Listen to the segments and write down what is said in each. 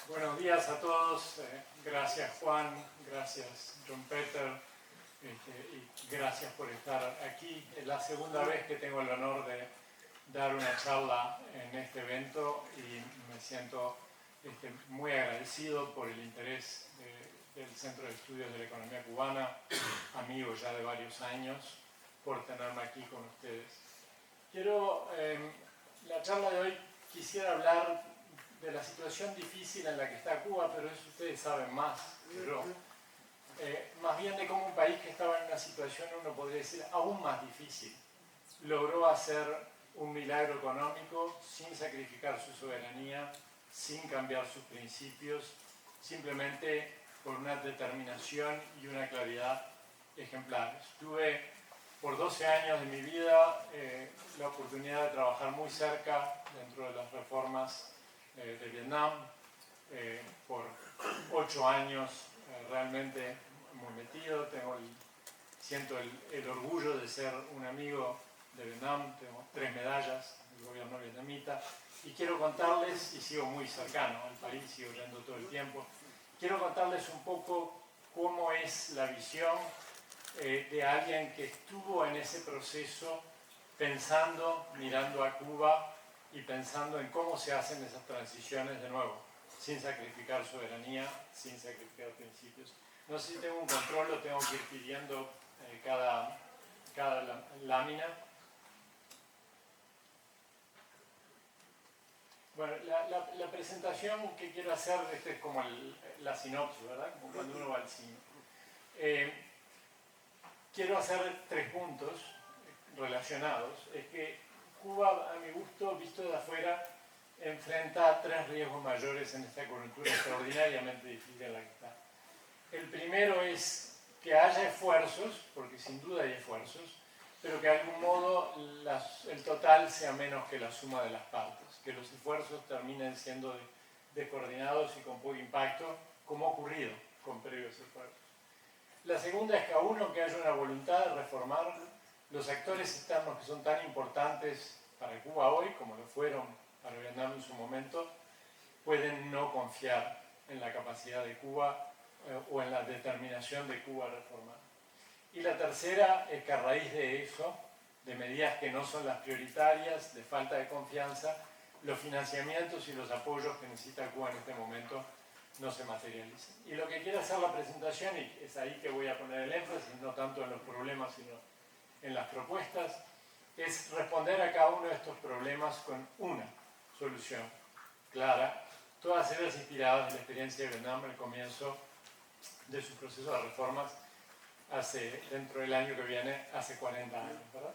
Buenos días a todos. Gracias Juan, gracias John Peter y gracias por estar aquí. Es la segunda vez que tengo el honor de dar una charla en este evento y me siento muy agradecido por el interés del Centro de Estudios de la Economía Cubana, amigo ya de varios años, por tenerme aquí con ustedes. La charla de hoy quisiera hablar de la situación difícil en la que está Cuba, pero eso ustedes saben más que yo. Más bien de cómo un país que estaba en una situación, uno podría decir, aún más difícil, logró hacer un milagro económico sin sacrificar su soberanía, sin cambiar sus principios, simplemente por una determinación y una claridad ejemplares. Tuve por 12 años de mi vida la oportunidad de trabajar muy cerca dentro de las reformas de Vietnam, por 8 años realmente muy metido. Siento el orgullo de ser un amigo de Vietnam, tengo 3 medallas del gobierno vietnamita y quiero contarles, y sigo muy cercano al país, sigo yendo todo el tiempo, quiero contarles un poco cómo es la visión de alguien que estuvo en ese proceso pensando, mirando a Cuba y pensando en cómo se hacen esas transiciones de nuevo, sin sacrificar soberanía, sin sacrificar principios. No sé si tengo un control o tengo que ir pidiendo cada lámina. Bueno, la presentación que quiero hacer, es como la sinopsis, ¿verdad? Como cuando uno va al cine. Quiero hacer 3 puntos relacionados. Es que Cuba, a mi gusto, visto de afuera, enfrenta 3 riesgos mayores en esta coyuntura extraordinariamente difícil en la que está. El primero es que haya esfuerzos, porque sin duda hay esfuerzos, pero que de algún modo el total sea menos que la suma de las partes, que los esfuerzos terminen siendo descoordinados y con poco impacto, como ha ocurrido con previos esfuerzos. La segunda es que aún aunque haya una voluntad de reformar, los actores externos que son tan importantes para Cuba hoy, como lo fueron para Vietnam en su momento, pueden no confiar en la capacidad de Cuba o en la determinación de Cuba a reformar. Y la tercera es que a raíz de eso, de medidas que no son las prioritarias, de falta de confianza, los financiamientos y los apoyos que necesita Cuba en este momento no se materializan. Y lo que quiere hacer la presentación, y es ahí que voy a poner el énfasis, no tanto en los problemas, sino en las propuestas, es responder a cada uno de estos problemas con una solución clara, todas ellas inspiradas en la experiencia de Vietnam al comienzo de su proceso de reformas dentro del año que viene, hace 40 años, ¿verdad?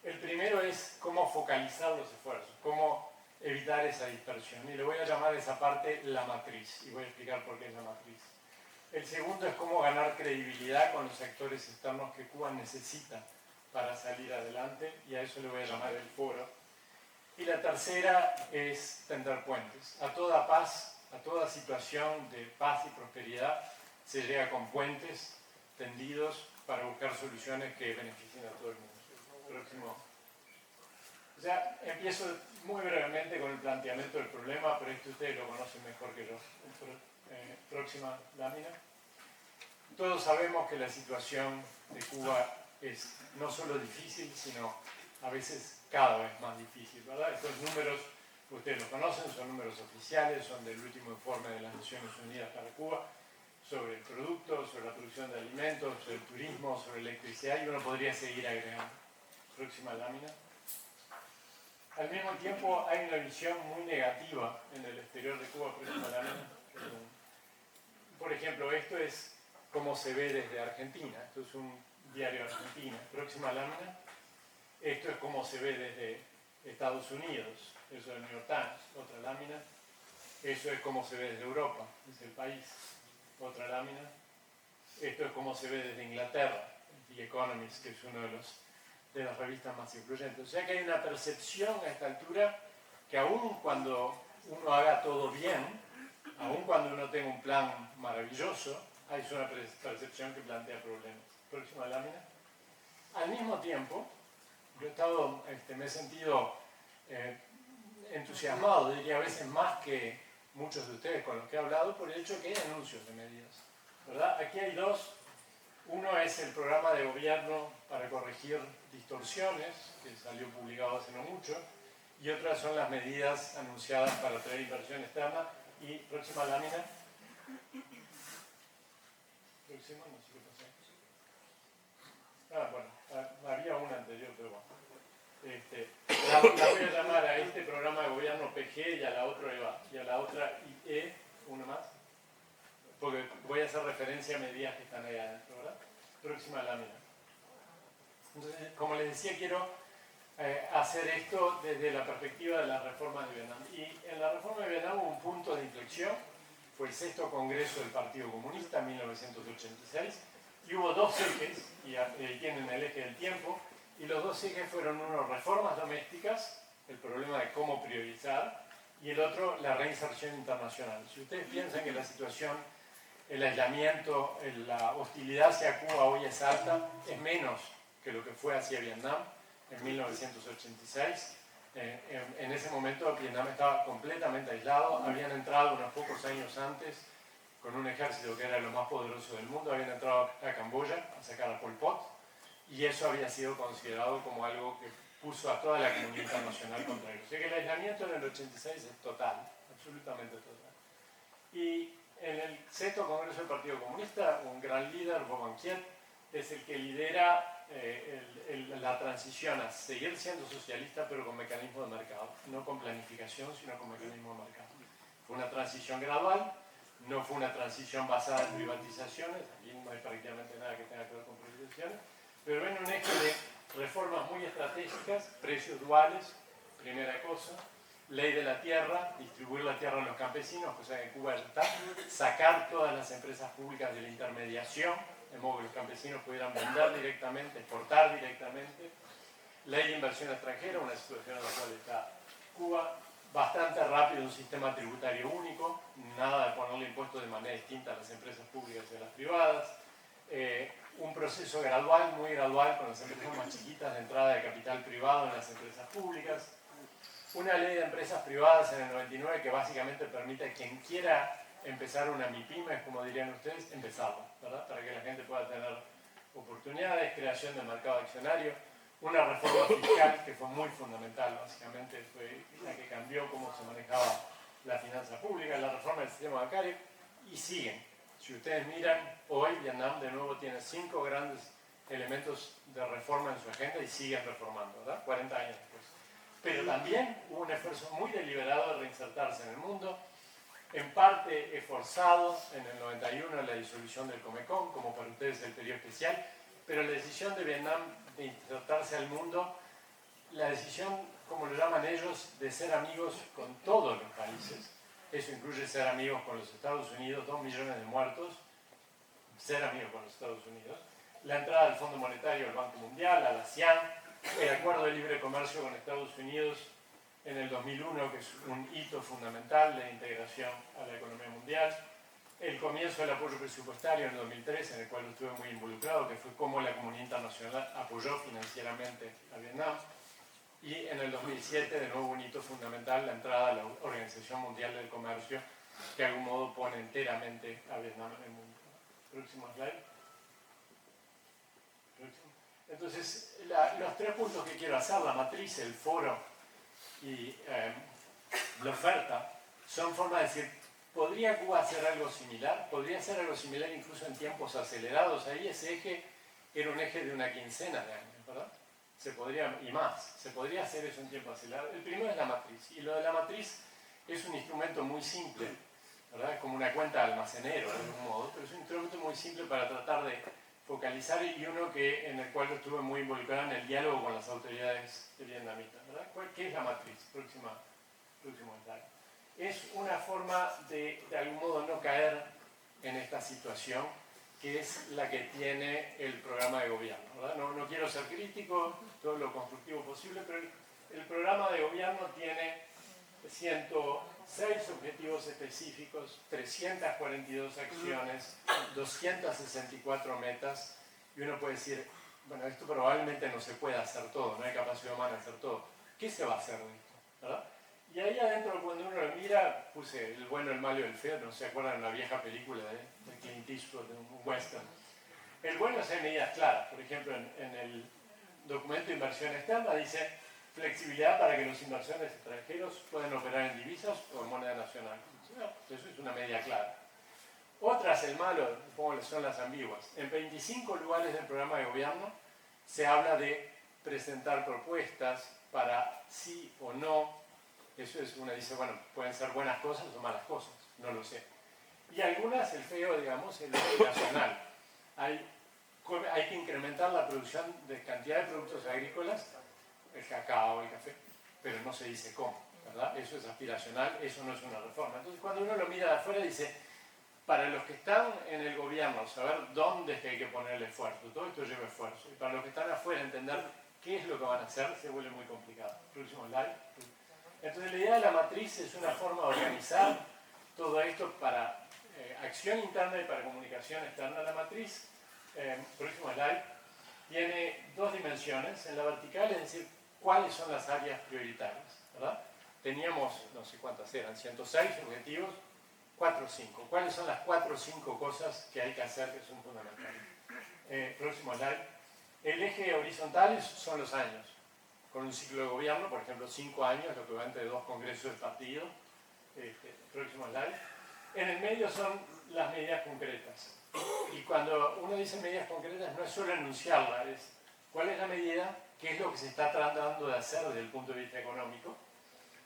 El primero es cómo focalizar los esfuerzos, cómo evitar esa dispersión. Y le voy a llamar a esa parte la matriz, y voy a explicar por qué es la matriz. El segundo es cómo ganar credibilidad con los actores externos que Cuba necesita para salir adelante, y a eso le voy a llamar el foro. Y la tercera es tender puentes. A toda paz, a toda situación de paz y prosperidad, se llega con puentes tendidos para buscar soluciones que beneficien a todo el mundo. Próximo. O sea, empiezo muy brevemente con el planteamiento del problema, pero esto ustedes lo conocen mejor que yo. Próxima lámina. Todos sabemos que la situación de Cuba es no solo difícil, sino a veces cada vez más difícil, ¿verdad? Estos números, ustedes los conocen, son números oficiales, son del último informe de las Naciones Unidas para Cuba, sobre el producto, sobre la producción de alimentos, sobre el turismo, sobre electricidad, y uno podría seguir agregando. Próxima lámina. Al mismo tiempo hay una visión muy negativa en el exterior de Cuba. Próxima lámina. Por ejemplo, esto es cómo se ve desde Argentina. Esto es un diario argentino. Próxima lámina. Esto es cómo se ve desde Estados Unidos. Eso es el New York Times. Otra lámina. Eso es cómo se ve desde Europa, desde el país. Otra lámina. Esto es cómo se ve desde Inglaterra, The Economist, que es uno de las revistas más influyentes. O sea que hay una percepción a esta altura que aun cuando uno haga todo bien, aun cuando uno tenga un plan maravilloso, hay una percepción que plantea problemas. Próxima lámina. Al mismo tiempo, yo me he sentido entusiasmado, diría a veces más que muchos de ustedes con los que he hablado por el hecho que hay anuncios de medidas, ¿verdad? Aquí hay dos. Uno es el programa de gobierno para corregir distorsiones, que salió publicado hace no mucho, y otras son las medidas anunciadas para atraer inversión externa. Y próxima lámina. Próxima, no sé qué pasó. Bueno, había una anterior, pero bueno. La voy a llamar a este programa de gobierno PG y a la otra EVA, y a la otra IE, una más, porque voy a hacer referencia a medidas que están ahí adentro, ¿verdad? Próxima lámina. Entonces, como les decía, quiero hacer esto desde la perspectiva de las reformas de Vietnam. Y en la reforma de Vietnam hubo un punto de inflexión, fue el 6º Congreso del Partido Comunista en 1986, y hubo dos ejes, y tienen el eje del tiempo, y los dos ejes fueron uno, reformas domésticas, el problema de cómo priorizar, y el otro, la reinserción internacional. Si ustedes piensan que la situación, el aislamiento, la hostilidad hacia Cuba hoy es alta, es menos que lo que fue hacia Vietnam en 1986. En ese momento Vietnam estaba completamente aislado, habían entrado unos pocos años antes con un ejército que era lo más poderoso del mundo, habían entrado a Camboya a sacar a Pol Pot, y eso había sido considerado como algo que puso a toda la comunidad internacional contra ellos. O sea que el aislamiento en el 86 es total, absolutamente total. Y en el 6º Congreso del Partido Comunista, un gran líder, Vo Van Kiet, es el que lidera la transición a seguir siendo socialista, pero con mecanismo de mercado, no con planificación, sino con mecanismo de mercado. Fue una transición gradual, no fue una transición basada en privatizaciones, aquí no hay prácticamente nada que tenga que ver con privatizaciones, pero en un eje de reformas muy estratégicas, precios duales, primera cosa, ley de la tierra, distribuir la tierra a los campesinos, cosa que en Cuba ya está, sacar todas las empresas públicas de la intermediación, de modo que los campesinos pudieran vender directamente, exportar directamente, ley de inversión extranjera, una situación en la cual está Cuba, bastante rápido un sistema tributario único, nada de ponerle impuestos de manera distinta a las empresas públicas y a las privadas, un proceso gradual, muy gradual, con las empresas más chiquitas de entrada de capital privado en las empresas públicas, una ley de empresas privadas en el 99 que básicamente permite a quien quiera empezar una MIPYME, como dirían ustedes, empezarla, ¿verdad? Para que la gente pueda tener oportunidades, creación de mercado accionario, una reforma fiscal que fue muy fundamental, básicamente fue la que cambió cómo se manejaba la finanza pública, la reforma del sistema bancario, y siguen. Si ustedes miran, hoy Vietnam de nuevo tiene 5 grandes elementos de reforma en su agenda y siguen reformando, ¿verdad? 40 años después. Pero también hubo un esfuerzo muy deliberado de reinsertarse en el mundo, en parte esforzado en el 91 en la disolución del Comecon, como para ustedes el periodo especial, pero la decisión de Vietnam de insertarse al mundo, la decisión, como lo llaman ellos, de ser amigos con todos los países, eso incluye ser amigos con los Estados Unidos, 2 millones de muertos, ser amigos con los Estados Unidos, la entrada al Fondo Monetario, al Banco Mundial, a la ASEAN, el acuerdo de libre comercio con Estados Unidos en el 2001, que es un hito fundamental de integración a la economía mundial, el comienzo del apoyo presupuestario en el 2003, en el cual estuve muy involucrado, que fue cómo la comunidad internacional apoyó financieramente a Vietnam, y en el 2007, de nuevo un hito fundamental, la entrada a la Organización Mundial del Comercio, que de algún modo pone enteramente a Vietnam en el mundo. Próximo slide. Entonces, los 3 puntos que quiero hacer, la matriz, el foro y la oferta, son formas de decir, ¿podría Cuba hacer algo similar? ¿Podría hacer algo similar incluso en tiempos acelerados? Ahí ese eje era un eje de una quincena de años, ¿verdad? Se podría, y más, se podría hacer eso en tiempo acelerado. El primero es la matriz, y lo de la matriz es un instrumento muy simple, ¿verdad? Es como una cuenta de almacenero, de algún modo, pero es un instrumento muy simple para tratar de focalizar, y uno en el cual yo estuve muy involucrado en el diálogo con las autoridades vietnamitas, ¿verdad? ¿Qué es la matriz? Próximo slide. Es una forma de algún modo no caer en esta situación, que es la que tiene el programa de gobierno, ¿verdad? No quiero ser crítico, todo lo constructivo posible, pero el programa de gobierno tiene 106 objetivos específicos, 342 acciones, 264 metas, y uno puede decir, bueno, esto probablemente no se puede hacer todo, no hay capacidad humana de hacer todo. ¿Qué se va a hacer de esto? ¿Verdad? Y ahí adentro, cuando uno lo mira, puse el bueno, el malo y el feo, no se acuerdan de una vieja película de Clint Eastwood, de un western. El bueno es en medidas claras. Por ejemplo, en el documento de inversión externa dice flexibilidad para que los inversores extranjeros puedan operar en divisas o en moneda nacional. Eso es una medida clara. Otras, el malo, supongo que son las ambiguas. En 25 lugares del programa de gobierno se habla de presentar propuestas para sí o no. Eso es, uno dice, bueno, pueden ser buenas cosas o malas cosas, no lo sé. Y algunas, el feo, digamos, el nacional. Hay que incrementar la producción de cantidad de productos agrícolas, el cacao, el café, pero no se dice cómo, ¿verdad? Eso es aspiracional, eso no es una reforma. Entonces, cuando uno lo mira de afuera, dice, para los que están en el gobierno, saber dónde es que hay que poner el esfuerzo, todo esto lleva esfuerzo. Y para los que están afuera, entender qué es lo que van a hacer, se vuelve muy complicado. Próximo slide. Entonces, la idea de la matriz es una forma de organizar todo esto para acción interna y para comunicación externa. La matriz, próximo slide, tiene dos dimensiones. En la vertical, es decir, cuáles son las áreas prioritarias, ¿verdad? Teníamos, no sé cuántas eran, 106 objetivos, 4 o 5. ¿Cuáles son las 4 o 5 cosas que hay que hacer que son fundamentales? Próximo slide. El eje horizontal son los años. Con un ciclo de gobierno, por ejemplo, 5 años, lo que va entre 2 congresos de partido. Próximo slide. En el medio son las medidas concretas. Y cuando uno dice medidas concretas, no es solo enunciarla, es cuál es la medida, qué es lo que se está tratando de hacer desde el punto de vista económico,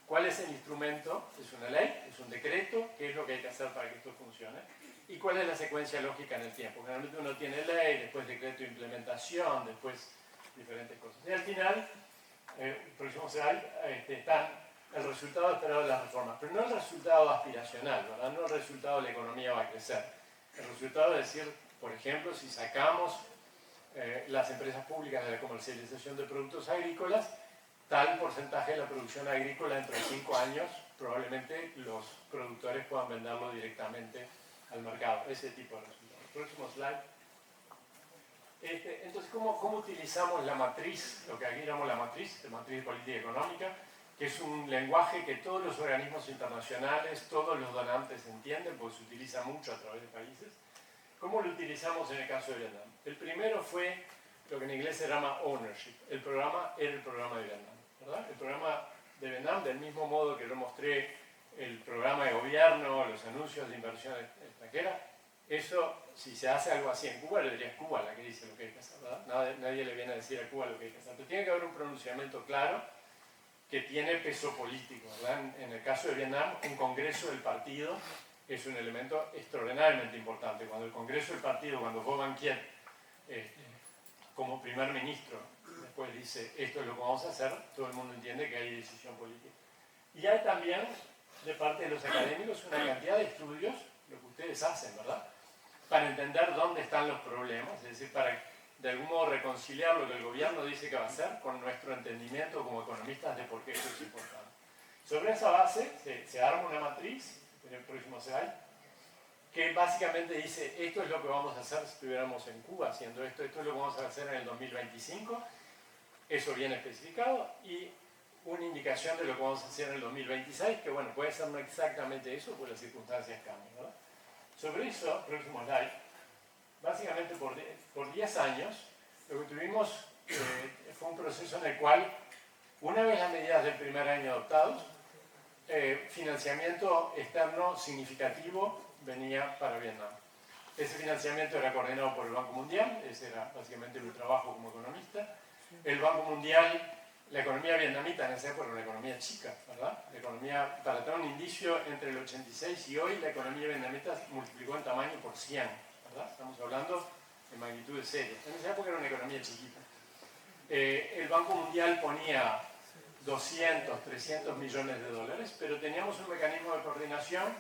cuál es el instrumento, es una ley, es un decreto, qué es lo que hay que hacer para que esto funcione, y cuál es la secuencia lógica en el tiempo. Generalmente uno tiene ley, después decreto de implementación, después diferentes cosas. Y al final, próximo slide, están el resultado esperado de las reformas, pero no el resultado aspiracional, ¿verdad? No el resultado de la economía va a crecer. El resultado es decir, por ejemplo, si sacamos las empresas públicas de la comercialización de productos agrícolas, tal porcentaje de la producción agrícola dentro de 5 años, probablemente los productores puedan venderlo directamente al mercado. Ese tipo de resultados. Próximo slide. Entonces, ¿cómo utilizamos la matriz? Lo que aquí llamamos la matriz de política económica, que es un lenguaje que todos los organismos internacionales, todos los donantes entienden, porque se utiliza mucho a través de países. ¿Cómo lo utilizamos en el caso de Vietnam? El primero fue lo que en inglés se llama ownership. El programa era el programa de Vietnam, ¿verdad? El programa de Vietnam, del mismo modo que yo mostré el programa de gobierno, los anuncios de inversión extranjera, eso, si se hace algo así en Cuba, le diría Cuba la que dice lo que hay que hacer, ¿verdad? Nadie le viene a decir a Cuba lo que hay que hacer. Pero tiene que haber un pronunciamiento claro que tiene peso político, ¿verdad? En el caso de Vietnam, un congreso del partido es un elemento extraordinariamente importante. Cuando el congreso del partido, cuando Vo Van Kiet, como primer ministro, después dice esto es lo que vamos a hacer, todo el mundo entiende que hay decisión política. Y hay también, de parte de los académicos, una cantidad de estudios, lo que ustedes hacen, ¿verdad?, para entender dónde están los problemas, es decir, para de algún modo reconciliar lo que el gobierno dice que va a hacer con nuestro entendimiento como economistas de por qué eso es importante. Sobre esa base se arma una matriz, en el próximo slide, que básicamente dice esto es lo que vamos a hacer si estuviéramos en Cuba haciendo esto es lo que vamos a hacer en el 2025, eso viene especificado, y una indicación de lo que vamos a hacer en el 2026, que bueno, puede ser no exactamente eso, pues las circunstancias cambian, ¿verdad? Sobre eso, próximo slide, básicamente por 10 años, lo que tuvimos fue un proceso en el cual, una vez las medidas del primer año adoptados, financiamiento externo significativo venía para Vietnam. Ese financiamiento era coordinado por el Banco Mundial, ese era básicamente mi trabajo como economista. El Banco Mundial, la economía vietnamita en esa época era una economía chica, ¿verdad? La economía, para tener un indicio, entre el 86 y hoy, la economía vietnamita multiplicó en tamaño por 100, ¿verdad? Estamos hablando de magnitudes serias. En esa época era una economía chiquita. El Banco Mundial ponía 200, 300 millones de dólares, pero teníamos un mecanismo de coordinación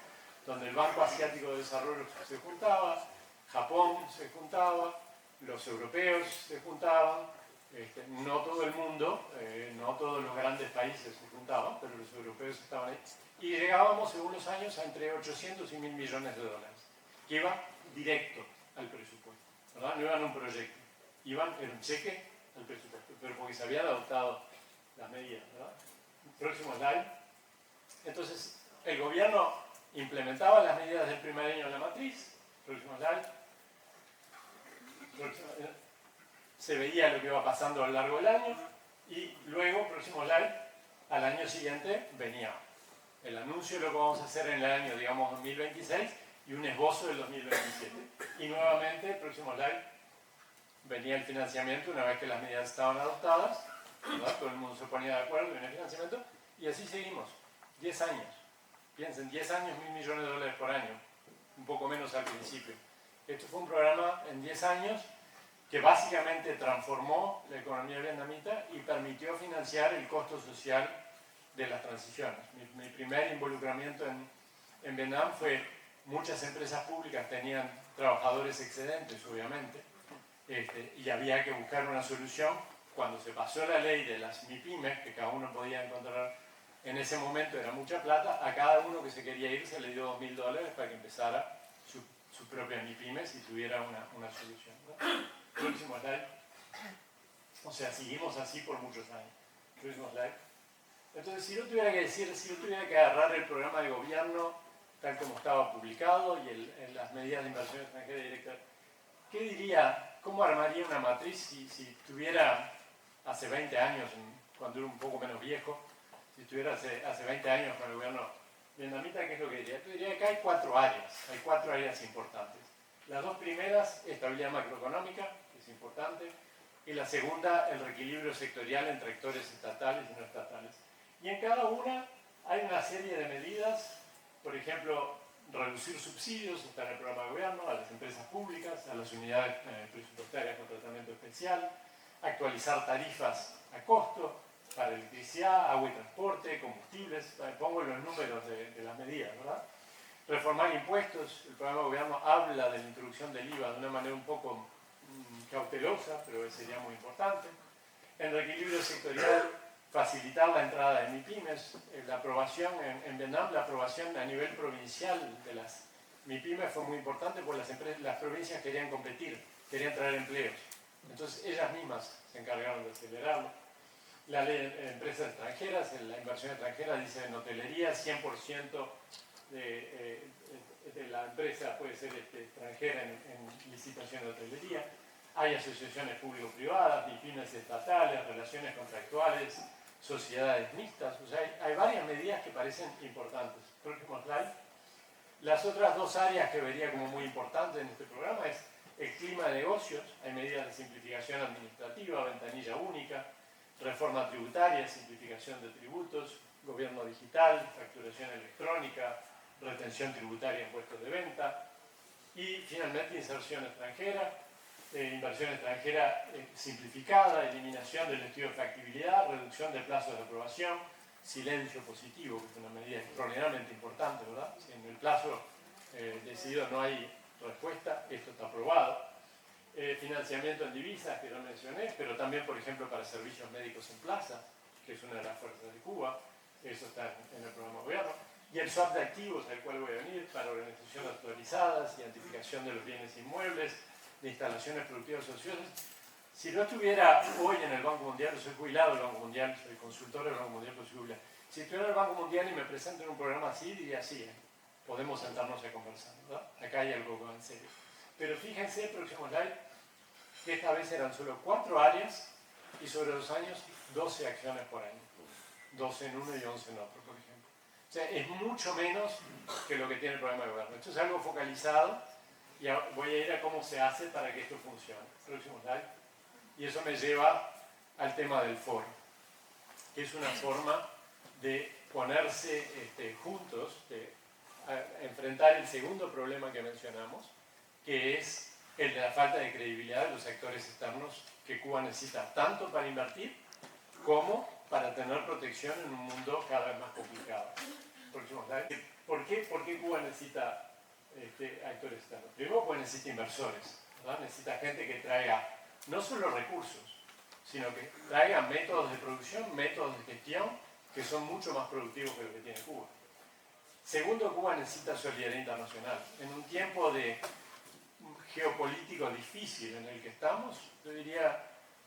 donde el Banco Asiático de Desarrollo se juntaba, Japón se juntaba, los europeos se juntaban, no todo el mundo, no todos los grandes países se juntaban, pero los europeos estaban ahí, y llegábamos según los años a entre 800 y 1.000 millones de dólares, que iba directo al presupuesto, ¿verdad? No iban a un proyecto, iban en un cheque al presupuesto, pero porque se habían adoptado las medidas, ¿verdad? Próximo slide. Entonces, el gobierno implementaba las medidas del primer año de la matriz, próximo slide, se veía lo que iba pasando a lo largo del año, y luego, próximo slide, al año siguiente venía el anuncio de lo que vamos a hacer en el año, digamos, 2026, y un esbozo del 2027. Y nuevamente, próximo slide, venía el financiamiento una vez que las medidas estaban adoptadas, ¿verdad? Todo el mundo se ponía de acuerdo, venía el financiamiento, y así seguimos, 10 años. Piensen, 10 años, $1.000 millones por año, un poco menos al principio. Esto fue un programa en 10 años que básicamente transformó la economía vietnamita y permitió financiar el costo social de las transiciones. Mi primer involucramiento en Vietnam fue, muchas empresas públicas tenían trabajadores excedentes, obviamente, y había que buscar una solución. Cuando se pasó la ley de las MIPYMES, que cada uno podía encontrar, en ese momento era mucha plata, a cada uno que se quería ir se le dio $2.000 para que empezara su propia MIPYMES y tuviera una solución, ¿no? Próximo slide. O sea, seguimos así por muchos años. Próximo slide. Entonces, si yo tuviera que decir, si yo tuviera que agarrar el programa de gobierno tal como estaba publicado y las medidas de inversión extranjera directa, ¿qué diría? ¿Cómo armaría una matriz si tuviera hace 20 años, cuando era un poco menos viejo, si estuviera hace 20 años con el gobierno vietnamita? ¿Qué es lo que diría? Yo diría que hay 4 áreas importantes. Las dos primeras, estabilidad macroeconómica, que es importante, y la segunda, el reequilibrio sectorial entre actores estatales y no estatales. Y en cada una hay una serie de medidas, por ejemplo, reducir subsidios, está en el programa de gobierno, a las empresas públicas, a las unidades presupuestarias con tratamiento especial, actualizar tarifas a costo para electricidad, agua y transporte, combustibles, pongo los números de las medidas, ¿verdad? Reformar impuestos, el programa de gobierno habla de la introducción del IVA de una manera un poco cautelosa, pero sería muy importante. En reequilibrio sectorial, facilitar la entrada de MIPYMES, la aprobación en Vietnam, la aprobación a nivel provincial de las MIPYMES fue muy importante porque las provincias querían competir, querían traer empleos. Entonces ellas mismas se encargaron de acelerarlo. La ley de empresas extranjeras, la inversión extranjera, dice en hotelería 100% de la empresa puede ser extranjera en licitación de hotelería. Hay asociaciones público-privadas, MIPYMES estatales, relaciones contractuales, sociedades mixtas. O sea, hay varias medidas que parecen importantes. Próximo slide. Las otras dos áreas que vería como muy importantes en este programa es el clima de negocios. Hay medidas de simplificación administrativa, ventanilla única, reforma tributaria, simplificación de tributos, gobierno digital, facturación electrónica, retención tributaria en puestos de venta y finalmente inserción extranjera, inversión extranjera simplificada, eliminación del estudio de factibilidad, reducción de plazos de aprobación, silencio positivo, que es una medida extraordinariamente importante, ¿verdad? Si en el plazo decidido no hay respuesta, esto está aprobado. Financiamiento en divisas, que no mencioné, pero también, por ejemplo, para servicios médicos en plaza, que es una de las fuerzas de Cuba, eso está en el programa de gobierno. Y el swap de activos, al cual voy a venir, para organizaciones actualizadas, identificación de los bienes inmuebles, de instalaciones productivas sociales. Si no estuviera hoy en el Banco Mundial, yo soy jubilado del Banco Mundial, soy consultor del Banco Mundial, pero soy jubilado. Si estuviera en el Banco Mundial y me presento en un programa así, diría sí, podemos sentarnos a conversar, ¿verdad? Acá hay algo en serio. Pero fíjense, próximo slide, que esta vez eran solo 4 áreas y sobre 2 años 12 acciones por año. 12 en uno y 11 en otro, por ejemplo. O sea, es mucho menos que lo que tiene el programa de gobierno. Esto es algo focalizado y voy a ir a cómo se hace para que esto funcione. Próximo slide. Y eso me lleva al tema del foro, que es una forma de ponerse juntos, de enfrentar el segundo problema que mencionamos, que es el de la falta de credibilidad de los actores externos que Cuba necesita tanto para invertir como para tener protección en un mundo cada vez más complicado. Próximo slide. ¿Por qué Cuba necesita actores externos? Primero, porque necesita inversores, ¿verdad? Necesita gente que traiga no solo recursos, sino que traiga métodos de producción, métodos de gestión que son mucho más productivos que los que tiene Cuba. Segundo, Cuba necesita solidaridad internacional. En un tiempo de geopolítico difícil en el que estamos, yo diría,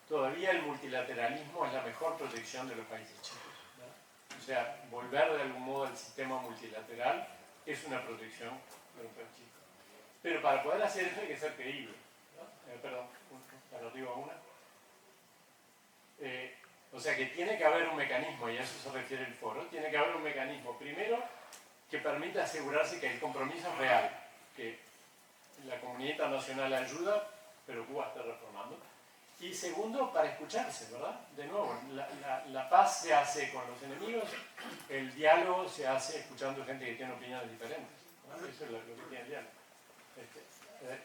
todavía el multilateralismo es la mejor protección de los países chicos, ¿verdad? O sea, volver de algún modo al sistema multilateral es una protección para un país chico. Pero para poder hacer eso hay que ser creíble, ¿no? Perdón, para arriba una. O sea que tiene que haber un mecanismo, y a eso se refiere el foro, tiene que haber un mecanismo, primero, que permita asegurarse que el compromiso es real, que la comunidad internacional ayuda, pero Cuba está reformando. Y segundo, para escucharse, ¿verdad? De nuevo, la paz se hace con los enemigos, el diálogo se hace escuchando gente que tiene opiniones diferentes, ¿no? Eso es lo que tiene el diálogo.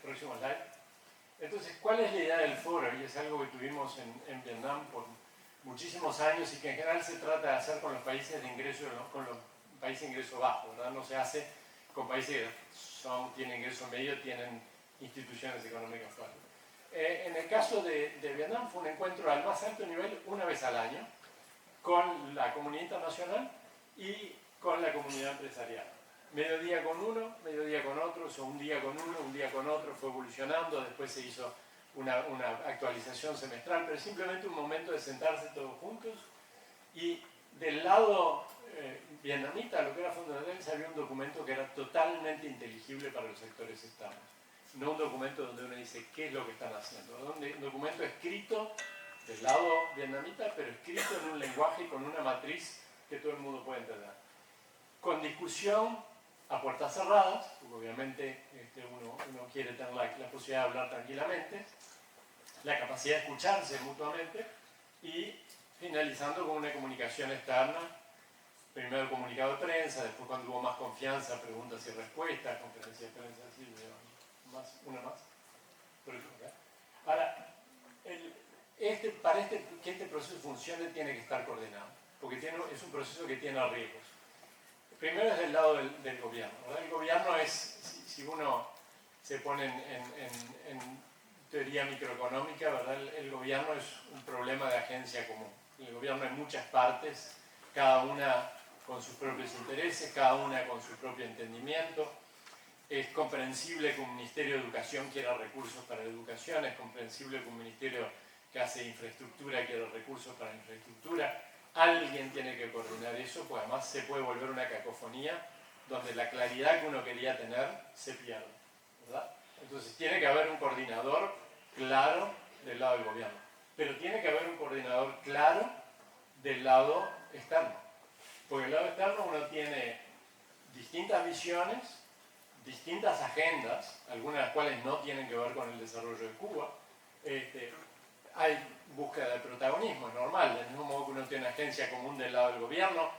Próximo slide. Entonces, ¿cuál es la idea del foro? Y es algo que tuvimos en Vietnam por muchísimos años y que en general se trata de hacer con los países de ingreso, con los países de ingreso bajo, ¿verdad? No se hace con países que tienen ingreso medio, tienen instituciones económicas fuertes. En el caso de Vietnam fue un encuentro al más alto nivel una vez al año con la comunidad internacional y con la comunidad empresarial. Mediodía con uno, mediodía con otro, o sea, un día con uno, un día con otro, fue evolucionando, después se hizo una actualización semestral, pero simplemente un momento de sentarse todos juntos. Y del lado vietnamita, lo que era fundamental, había un documento que era totalmente inteligible para los sectores externos. No un documento donde uno dice qué es lo que están haciendo. Un documento escrito del lado vietnamita, pero escrito en un lenguaje con una matriz que todo el mundo puede entender. Con discusión a puertas cerradas, porque obviamente uno quiere tener la posibilidad de hablar tranquilamente, la capacidad de escucharse mutuamente y finalizando con una comunicación externa, primero comunicado de prensa, después cuando hubo más confianza, preguntas y respuestas, conferencia de prensa, así, una más. Ahora, para que este proceso funcione tiene que estar coordinado, porque es un proceso que tiene riesgos. Primero es del lado del gobierno, ¿verdad? El gobierno es, si uno se pone en teoría microeconómica, ¿verdad? El gobierno es un problema de agencia común. El gobierno en muchas partes, cada una con sus propios intereses, cada una con su propio entendimiento. Es comprensible que un Ministerio de Educación quiera recursos para la educación, es comprensible que un ministerio que hace infraestructura quiera recursos para la infraestructura. Alguien tiene que coordinar eso, pues además se puede volver una cacofonía donde la claridad que uno quería tener se pierde, ¿verdad? Entonces tiene que haber un coordinador claro del lado del gobierno, pero tiene que haber un coordinador claro del lado externo, porque el lado externo uno tiene distintas visiones, distintas agendas, algunas de las cuales no tienen que ver con el desarrollo de Cuba. Hay búsqueda de protagonismo, es normal, del mismo modo que uno tiene una agencia común del lado del gobierno,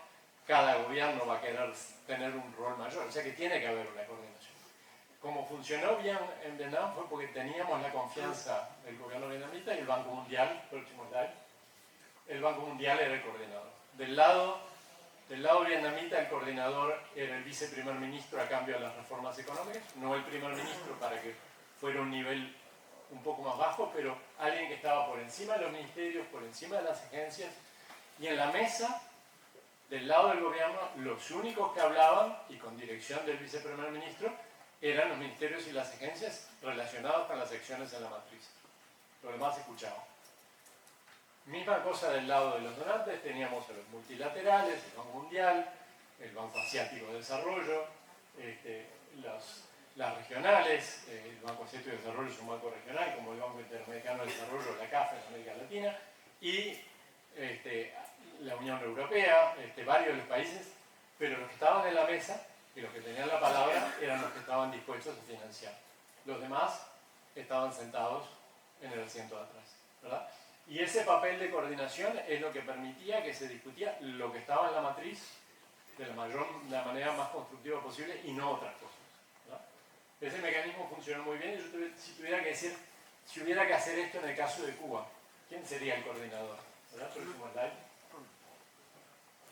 cada gobierno va a querer tener un rol mayor, o sea que tiene que haber una coordinación. Como funcionó bien en Vietnam fue porque teníamos la confianza del gobierno vietnamita y el Banco Mundial, próximo slide, el Banco Mundial era el coordinador. Del lado vietnamita el coordinador era el viceprimer ministro a cambio de las reformas económicas, no el primer ministro para que fuera un nivel un poco más bajo, pero alguien que estaba por encima de los ministerios, por encima de las agencias, y en la mesa, del lado del gobierno, los únicos que hablaban, y con dirección del viceprimer ministro, eran los ministerios y las agencias relacionados con las acciones en la matriz. Lo demás escuchaba. Misma cosa del lado de los donantes, teníamos a los multilaterales, el Banco Mundial, el Banco Asiático de Desarrollo, las regionales, el Banco Asiático de Desarrollo es un banco regional, como el Banco Interamericano de Desarrollo, la CAF en América Latina, y la Unión Europea, varios de los países, pero los que estaban en la mesa y los que tenían la palabra eran los que estaban dispuestos a financiar. Los demás estaban sentados en el asiento de atrás, ¿verdad? Y ese papel de coordinación es lo que permitía que se discutía lo que estaba en la matriz de la manera más constructiva posible y no otras cosas, ¿verdad? Ese mecanismo funcionó muy bien y yo si tuviera que decir, si hubiera que hacer esto en el caso de Cuba, ¿quién sería el coordinador? ¿Verdad? Próximo slide.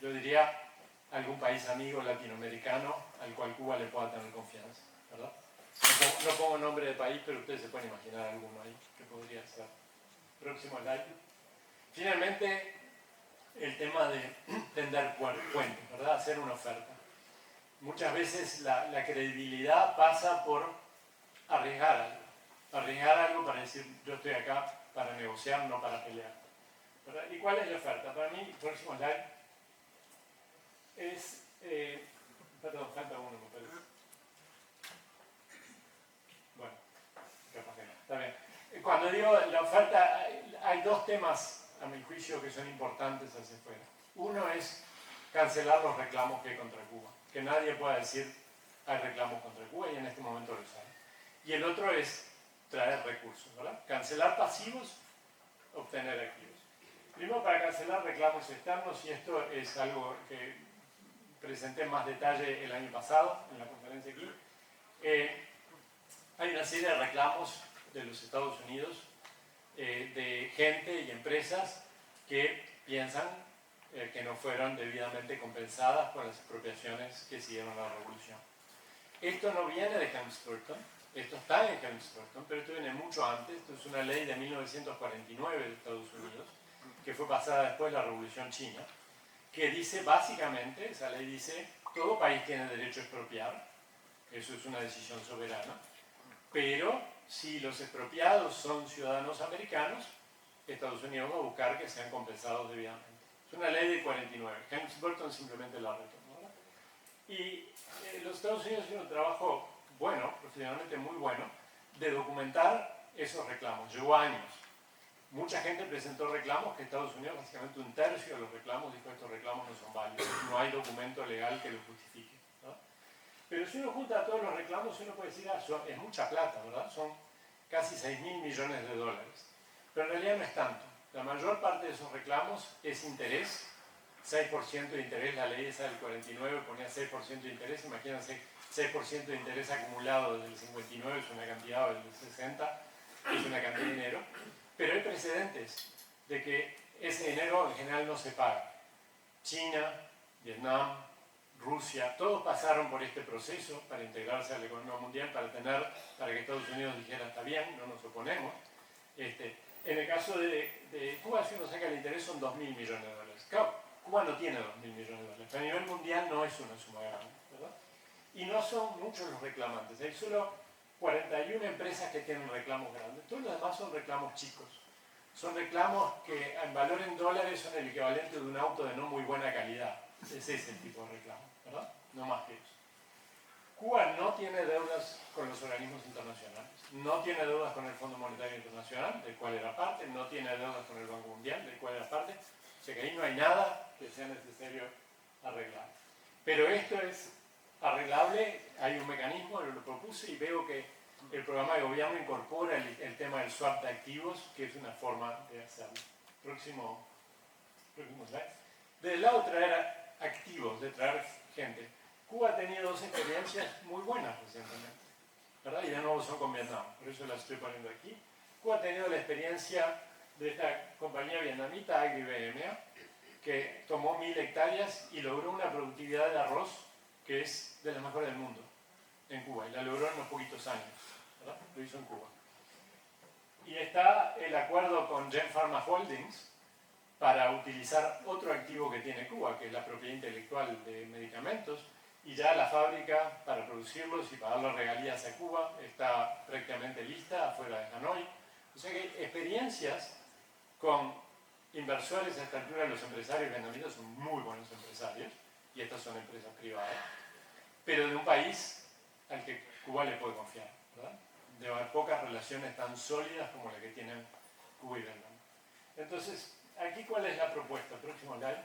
Yo diría algún país amigo latinoamericano al cual Cuba le pueda tener confianza, ¿verdad? No pongo nombre de país, pero ustedes se pueden imaginar alguno ahí que podría ser. Próximo slide. Finalmente, el tema de tender puentes, ¿verdad? Hacer una oferta. Muchas veces la credibilidad pasa por arriesgar algo. Arriesgar algo para decir, yo estoy acá para negociar, no para pelear, ¿verdad? ¿Y cuál es la oferta? Para mí, próximo slide, es... perdón, falta uno, me parece. Bueno, capaz que no, está bien. Cuando digo la oferta, hay dos temas, a mi juicio, que son importantes hacia afuera. Uno es cancelar los reclamos que hay contra Cuba. Que nadie pueda decir hay reclamos contra Cuba y en este momento los hay. Y el otro es traer recursos, ¿verdad? Cancelar pasivos, obtener activos. Primero, para cancelar reclamos externos, y esto es algo que presenté en más detalle el año pasado en la conferencia aquí, hay una serie de reclamos de los Estados Unidos de gente y empresas que piensan que no fueron debidamente compensadas por las expropiaciones que siguieron la revolución. Esto no viene de Helms-Burton, esto está en Helms-Burton, pero esto viene mucho antes. Esto es una ley de 1949 de Estados Unidos, que fue pasada después de la Revolución China, que dice básicamente, esa ley dice, todo país tiene derecho a expropiar, eso es una decisión soberana, pero si los expropiados son ciudadanos americanos, Estados Unidos va a buscar que sean compensados debidamente. Es una ley de 49, Helms-Burton simplemente la retomó, ¿verdad? Y los Estados Unidos hicieron un trabajo bueno, profesionalmente muy bueno, de documentar esos reclamos. Llevó años. Mucha gente presentó reclamos que Estados Unidos, básicamente un tercio de los reclamos, dijo estos reclamos no son válidos, no hay documento legal que los justifique, ¿no? Pero si uno junta todos los reclamos, uno puede decir, es mucha plata, ¿verdad? Son casi 6.000 millones de dólares. Pero en realidad no es tanto. La mayor parte de esos reclamos es interés, 6% de interés, la ley esa del 49 ponía 6% de interés, imagínense, 6% de interés acumulado desde el 59 es una cantidad, desde el 60 es una cantidad de dinero, pero hay precedentes de que ese dinero en general no se paga. China, Vietnam, Rusia, todos pasaron por este proceso para integrarse a la economía mundial, para que Estados Unidos dijera, está bien, no nos oponemos. En el caso de Cuba, si uno saca el interés, son 2.000 millones de dólares. Claro, Cuba no tiene 2.000 millones de dólares, pero a nivel mundial no es una suma grande, ¿verdad? Y no son muchos los reclamantes, hay solo 41 empresas que tienen reclamos grandes, todos los demás son reclamos chicos. Son reclamos que en valor en dólares son el equivalente de un auto de no muy buena calidad. Ese es el tipo de reclamo, ¿verdad? No más que eso. Cuba no tiene deudas con los organismos internacionales, no tiene deudas con el Fondo Monetario Internacional, del cual era parte, no tiene deudas con el Banco Mundial, del cual era parte, o sea que ahí no hay nada que sea necesario arreglar. Pero esto es arreglable, hay un mecanismo, lo propuse y veo que el programa de gobierno incorpora el tema del swap de activos, que es una forma de hacerlo. Próximo slide. Del lado de traer activos, de traer gente. Cuba ha tenido dos experiencias muy buenas recientemente, ¿verdad? Y de nuevo son con Vietnam, por eso las estoy poniendo aquí. Cuba ha tenido la experiencia de esta compañía vietnamita, AgriBMA, que tomó 1.000 hectáreas y logró una productividad de arroz que es de las mejores del mundo en Cuba, y la logró en unos poquitos años, ¿verdad? Lo hizo en Cuba. Y está el acuerdo con Gen Pharma Holdings para utilizar otro activo que tiene Cuba, que es la propiedad intelectual de medicamentos, y ya la fábrica para producirlos y pagar las regalías a Cuba está prácticamente lista afuera de Hanoi. O sea que hay experiencias con inversores a esta altura. Los empresarios vietnamitas son muy buenos empresarios, y estas son empresas privadas, pero de un país al que Cuba le puede confiar, ¿verdad? Debe haber pocas relaciones tan sólidas como la que tienen Cuba y Vietnam. Entonces, aquí, ¿cuál es la propuesta? Próximo slide.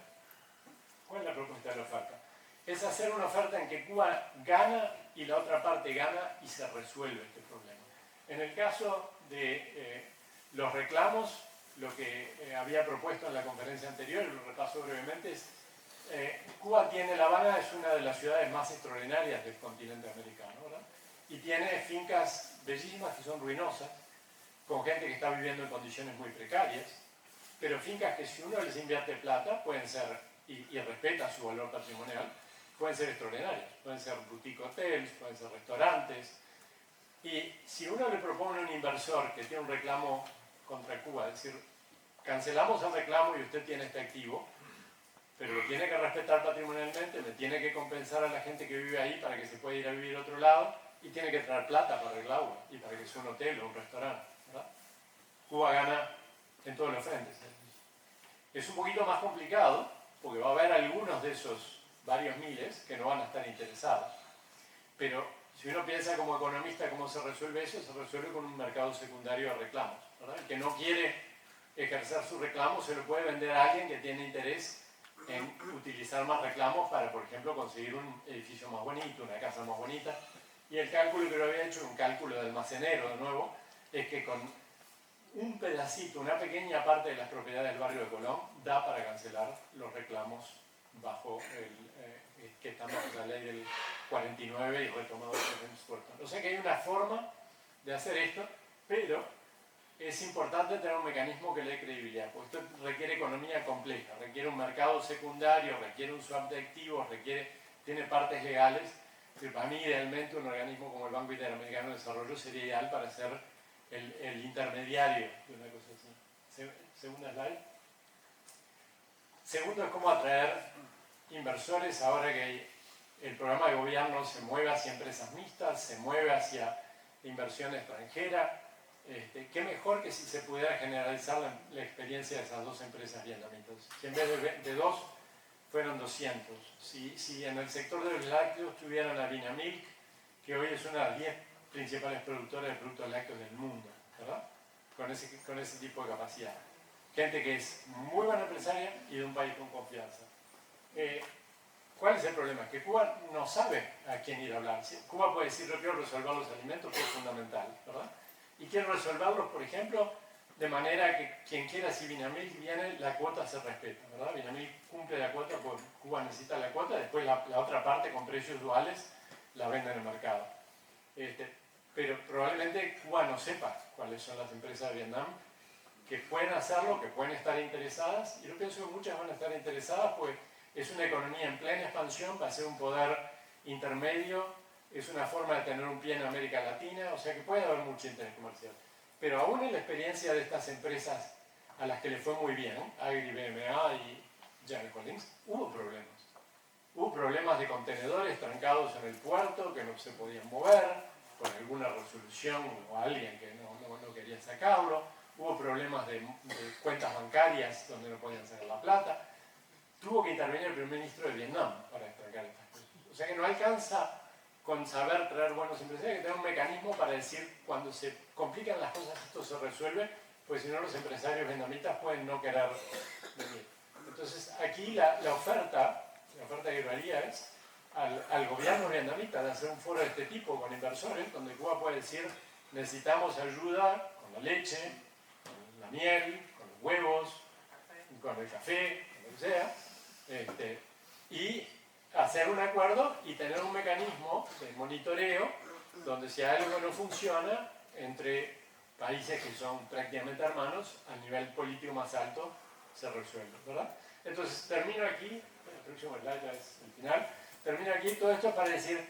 ¿Cuál es la propuesta de la oferta? Es hacer una oferta en que Cuba gana y la otra parte gana y se resuelve este problema. En el caso de los reclamos, lo que había propuesto en la conferencia anterior, lo repaso brevemente, es Cuba tiene, La Habana es una de las ciudades más extraordinarias del continente americano, ¿verdad? Y tiene fincas bellísimas que son ruinosas, con gente que está viviendo en condiciones muy precarias, pero fincas que si uno les invierte plata pueden ser, y respeta su valor patrimonial, pueden ser extraordinarias, pueden ser boutique hotels, pueden ser restaurantes. Y si uno le propone a un inversor que tiene un reclamo contra Cuba, es decir, cancelamos el reclamo y usted tiene este activo, pero lo tiene que respetar patrimonialmente, le tiene que compensar a la gente que vive ahí para que se pueda ir a vivir a otro lado, y tiene que traer plata para arreglarlo y para que sea un hotel o un restaurante, ¿verdad? Cuba gana en todos los frentes. Es un poquito más complicado, porque va a haber algunos de esos varios miles que no van a estar interesados. Pero si uno piensa como economista cómo se resuelve eso, se resuelve con un mercado secundario de reclamos, ¿verdad? El que no quiere ejercer su reclamo se lo puede vender a alguien que tiene interés en utilizar más reclamos para, por ejemplo, conseguir un edificio más bonito, una casa más bonita. Y el cálculo que lo había hecho, un cálculo de almacenero de nuevo, es que con un pedacito, una pequeña parte de las propiedades del barrio de Colón da para cancelar los reclamos bajo que están bajo la ley del 49 y retomado por James Burton. O sea que hay una forma de hacer esto, pero es importante tener un mecanismo que le dé credibilidad, porque esto requiere economía compleja, requiere un mercado secundario, requiere un swap de activos, tiene partes legales. Para mí, idealmente, un organismo como el Banco Interamericano de Desarrollo sería ideal para ser el intermediario de una cosa así. Segunda slide. Segundo es cómo atraer inversores ahora que el programa de gobierno se mueve hacia empresas mixtas, se mueve hacia inversión extranjera. Qué mejor que si se pudiera generalizar la experiencia de esas dos empresas vietnamitas. Si en vez de dos fueron 200. Si en el sector de los lácteos tuvieran a Vinamilk, que hoy es una de las 10 principales productoras de productos lácteos del mundo, ¿verdad? Con ese tipo de capacidad. Gente que es muy buena empresaria y de un país con confianza. ¿Cuál es el problema? Que Cuba no sabe a quién ir a hablar. Cuba puede decir, yo quiero resolver los alimentos, que es fundamental, ¿verdad? Y quiero resolverlos, por ejemplo, de manera que quien quiera, si Vinamilk viene, la cuota se respeta, ¿verdad? Vinamilk cumple la cuota, pues Cuba necesita la cuota, después la otra parte con precios duales la vende en el mercado. Pero probablemente Cuba no sepa cuáles son las empresas de Vietnam que pueden hacerlo, que pueden estar interesadas, y yo pienso que muchas van a estar interesadas, pues es una economía en plena expansión, va a ser un poder intermedio, es una forma de tener un pie en América Latina, o sea que puede haber mucho interés comercial. Pero aún en la experiencia de estas empresas a las que les fue muy bien, Agri, BMA y General Holdings, hubo problemas. Hubo problemas de contenedores trancados en el puerto que no se podían mover, por alguna resolución o alguien que no quería sacarlo. Hubo problemas de cuentas bancarias donde no podían sacar la plata. Tuvo que intervenir el primer ministro de Vietnam para estancar estas cosas. O sea que no alcanza con saber traer buenos empresarios, hay que tener un mecanismo para decir cuando se complican las cosas esto se resuelve, pues si no los empresarios vietnamitas pueden no querer venir. Entonces aquí la oferta que yo haría es al gobierno vietnamita de hacer un foro de este tipo con inversores, donde Cuba puede decir necesitamos ayuda con la leche, con la miel, con los huevos, con el café, con lo que sea, y hacer un acuerdo y tener un mecanismo de monitoreo donde si algo no funciona entre países que son prácticamente hermanos, a nivel político más alto se resuelve, ¿verdad? Entonces termino aquí, el próximo slide ya es el final, termino aquí todo esto para decir,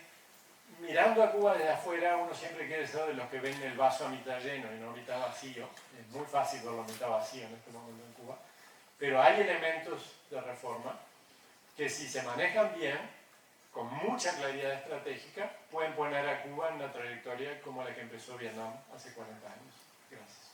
mirando a Cuba desde afuera, uno siempre quiere ser de los que ven el vaso a mitad lleno y no a mitad vacío. Es muy fácil verlo a mitad vacío en este momento en Cuba, pero hay elementos de reforma que si se manejan bien, con mucha claridad estratégica, pueden poner a Cuba en una trayectoria como la que empezó Vietnam hace 40 años. Gracias.